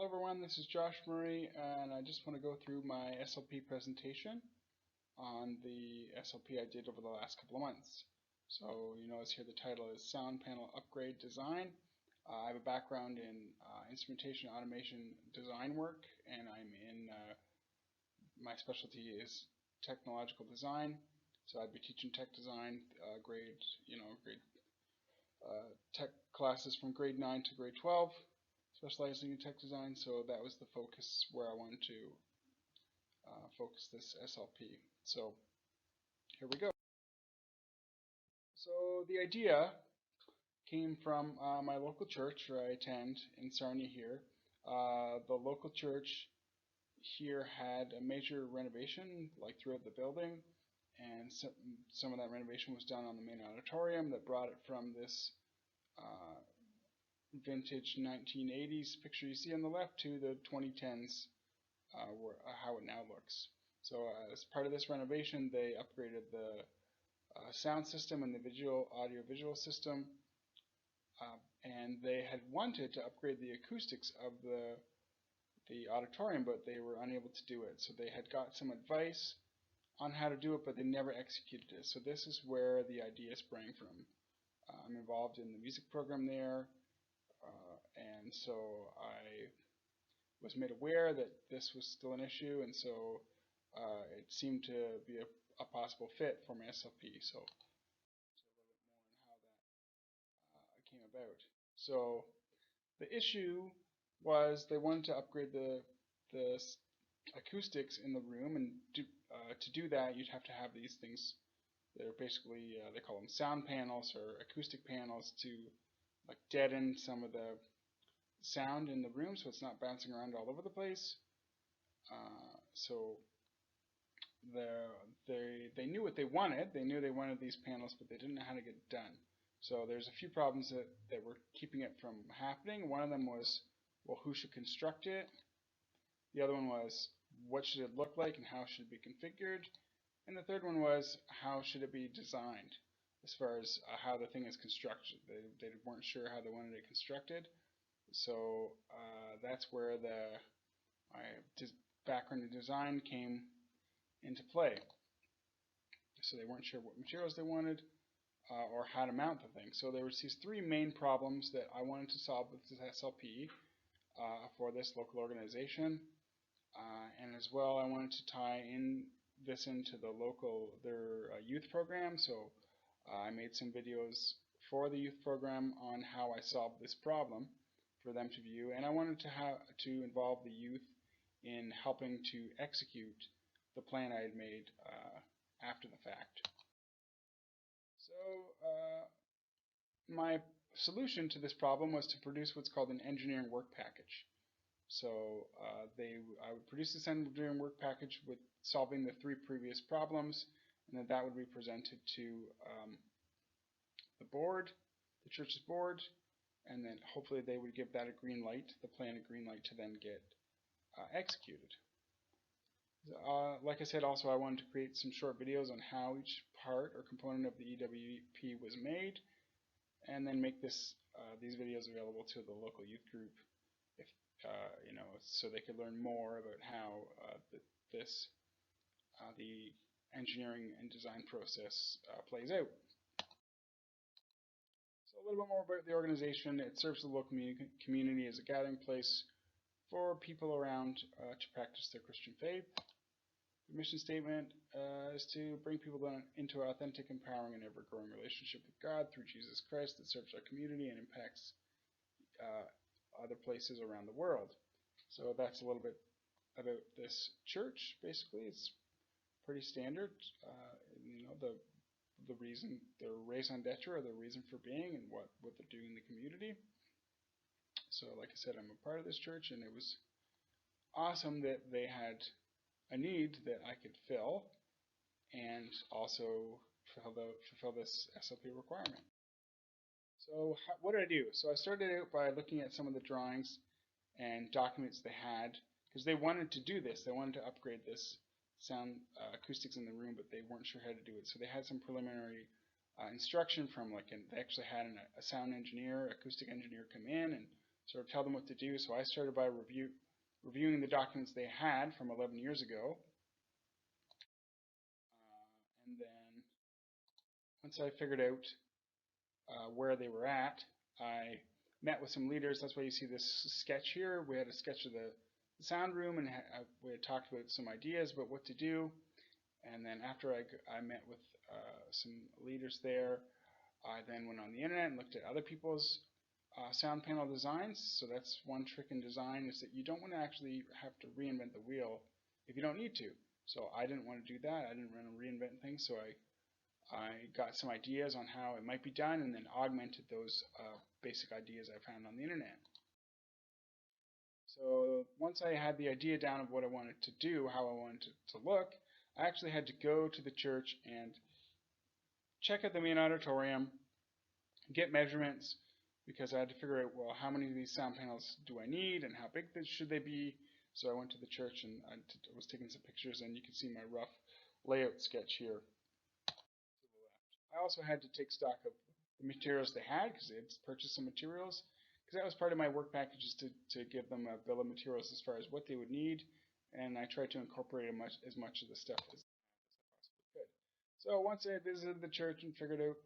Hello everyone, this is Josh Murray, and I just want to go through my SLP presentation on the SLP I did over the last couple of months. So you notice here the title is Sound Panel Upgrade Design. I have a background in instrumentation automation design work, and I'm in my specialty is technological design. So I'd be teaching tech design, grade tech classes from grade 9 to grade 12. Specializing in tech design, so that was the focus where I wanted to focus this SLP. So here we go. So the idea came from my local church where I attend in Sarnia here. The local church here had a major renovation like throughout the building, and some of that renovation was done on the main auditorium that brought it from this vintage 1980s picture you see on the left to the 2010s how it now looks. So as part of this renovation, they upgraded the sound system and the audio-visual system, and they had wanted to upgrade the acoustics of the auditorium, but they were unable to do it. So they had got some advice on how to do it, but they never executed it. So this is where the idea sprang from. I'm involved in the music program there. And so I was made aware that this was still an issue, and so it seemed to be a possible fit for my SLP. So a little bit more on how that came about. So the issue was they wanted to upgrade the acoustics in the room, and to do that you'd have to have these things that are basically they call them sound panels or acoustic panels to like deaden some of the sound in the room so it's not bouncing around all over the place. So they knew what they wanted. They knew they wanted these panels, but they didn't know how to get it done. So there's a few problems that were keeping it from happening. One of them was, well, who should construct it? The other one was, what should it look like and how should it be configured? And the third one was, how should it be designed as far as how the thing is constructed. They weren't sure how they wanted it constructed. So that's where my background in design came into play. So they weren't sure what materials they wanted or how to mount the thing. So there was these three main problems that I wanted to solve with this SLP for this local organization. And as well, I wanted to tie this into their youth program. So I made some videos for the youth program on how I solved this problem for them to view, and I wanted to involve the youth in helping to execute the plan I had made after the fact. So my solution to this problem was to produce what's called an engineering work package. So I would produce this engineering work package with solving the three previous problems, and then that would be presented to the board, the church's board, and then hopefully they would give that a green light, the plan a green light to then get executed. Like I said, also I wanted to create some short videos on how each part or component of the EWP was made, and then make these videos available to the local youth group, if so they could learn more about how the engineering and design process plays out. So a little bit more about the organization. It serves the local community as a gathering place for people around to practice their Christian faith. The mission statement is to bring people into an authentic, empowering, and ever-growing relationship with God through Jesus Christ that serves our community and impacts other places around the world. So that's a little bit about this church. Basically, it's pretty standard. The reason, their raison d'etre, or the reason for being, and what they're doing in the community. So like I said, I'm a part of this church, and it was awesome that they had a need that I could fill, and also fulfill this SLP requirement. So what did I do? So I started out by looking at some of the drawings and documents they had, because they wanted to do this. They wanted to upgrade this sound acoustics in the room, but they weren't sure how to do it. So they had some preliminary instruction from they actually had a sound engineer, acoustic engineer come in and sort of tell them what to do. So I started by reviewing the documents they had from 11 years ago. And then once I figured out where they were at, I met with some leaders. That's why you see this sketch here. We had a sketch of the sound room, and we had talked about some ideas about what to do. And then after I met with some leaders there, I then went on the internet and looked at other people's sound panel designs. So that's one trick in design, is that you don't want to actually have to reinvent the wheel if you don't need to. So I didn't want to do that. I didn't want to reinvent things. So I got some ideas on how it might be done, and then augmented those basic ideas I found on the internet. So once I had the idea down of what I wanted to do, how I wanted to look, I actually had to go to the church and check out the main auditorium, get measurements, because I had to figure out, well, how many of these sound panels do I need and how big should they be. So I went to the church and I was taking some pictures, and you can see my rough layout sketch here. I also had to take stock of the materials they had, because they had purchased some materials, because that was part of my work packages, to give them a bill of materials as far as what they would need, and I tried to incorporate as much of the stuff as I possibly could. So once I visited the church and figured out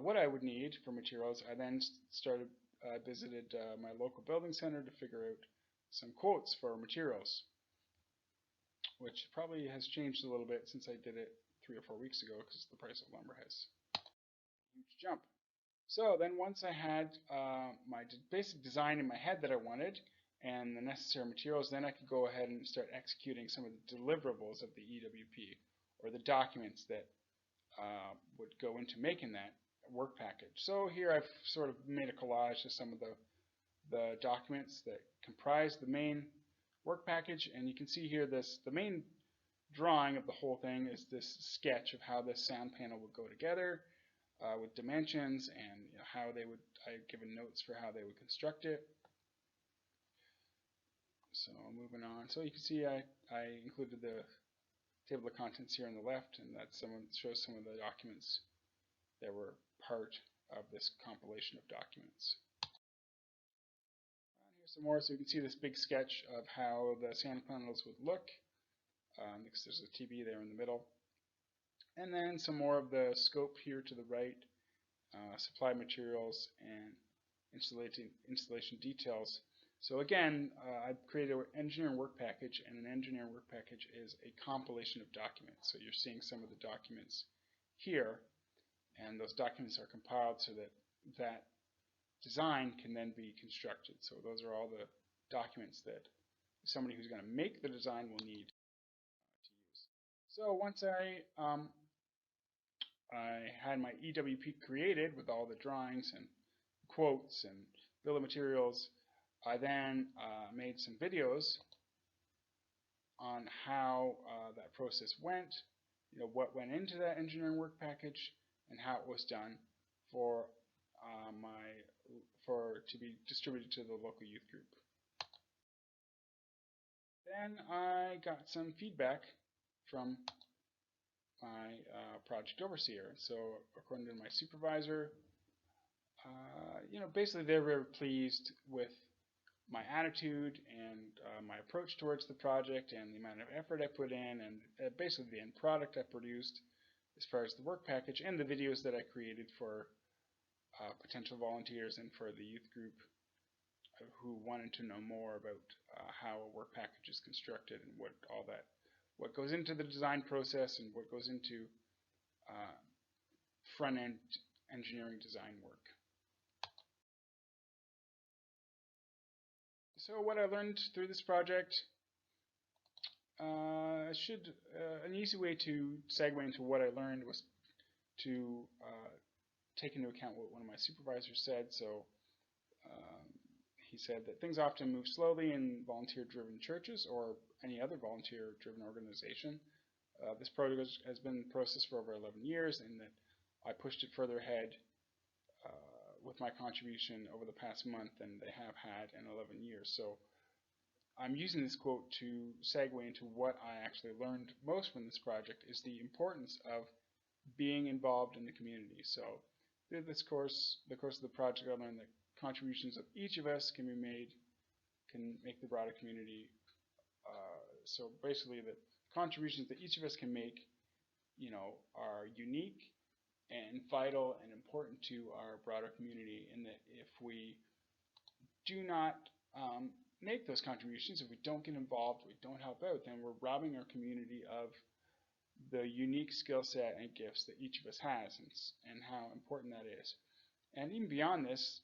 what I would need for materials, I then visited my local building center to figure out some quotes for materials, which probably has changed a little bit since I did it 3 or 4 weeks ago, because the price of lumber has a huge jump. So then once I had my basic design in my head that I wanted and the necessary materials, then I could go ahead and start executing some of the deliverables of the EWP, or the documents that would go into making that work package. So here I've sort of made a collage of some of the documents that comprise the main work package, and you can see here the main drawing of the whole thing is this sketch of how this sound panel would go together, with dimensions, and how they would, I've given notes for how they would construct it. So moving on, so you can see I included the table of contents here on the left, and that shows some of the documents that were part of this compilation of documents. Here's some more, so you can see this big sketch of how the sound panels would look, because there's a TV there in the middle. And then some more of the scope here to the right, supply materials and installation details. So again, I've created an engineering work package, and an engineering work package is a compilation of documents. So you're seeing some of the documents here, and those documents are compiled so that that design can then be constructed. So those are all the documents that somebody who's going to make the design will need to use. So once I had my EWP created with all the drawings and quotes and bill of materials, I then made some videos on how that process went, what went into that engineering work package, and how it was done to be distributed to the local youth group. Then I got some feedback from my project overseer. So according to my supervisor, basically they're very pleased with my attitude and my approach towards the project, and the amount of effort I put in, and basically the end product I produced as far as the work package and the videos that I created for potential volunteers and for the youth group who wanted to know more about how a work package is constructed, and what goes into the design process, and what goes into front-end engineering design work. So what I learned through this project, an easy way to segue into what I learned was to take into account what one of my supervisors said. So he said that things often move slowly in volunteer-driven churches or any other volunteer-driven organization. This project has been in process for over 11 years, and that I pushed it further ahead with my contribution over the past month than they have had in 11 years. So I'm using this quote to segue into what I actually learned most from this project, is the importance of being involved in the community. So through the course of the project, I learned that contributions of each of us can make the broader community. So basically, the contributions that each of us can make, are unique and vital and important to our broader community, and that if we do not make those contributions, if we don't get involved, we don't help out, then we're robbing our community of the unique skill set and gifts that each of us has, and how important that is. And even beyond this,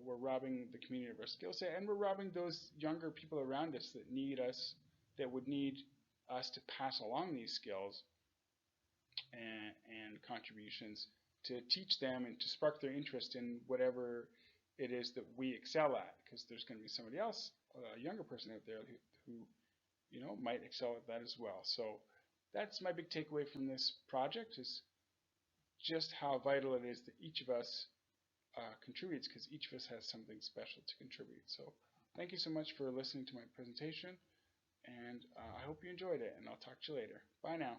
we're robbing the community of our skill set, and we're robbing those younger people around us that would need us to pass along these skills and contributions to teach them and to spark their interest in whatever it is that we excel at, because there's going to be somebody else, a younger person out there who might excel at that as well. So that's my big takeaway from this project, is just how vital it is that each of us contributes, because each of us has something special to contribute. So thank you so much for listening to my presentation, and I hope you enjoyed it, and I'll talk to you later. Bye now.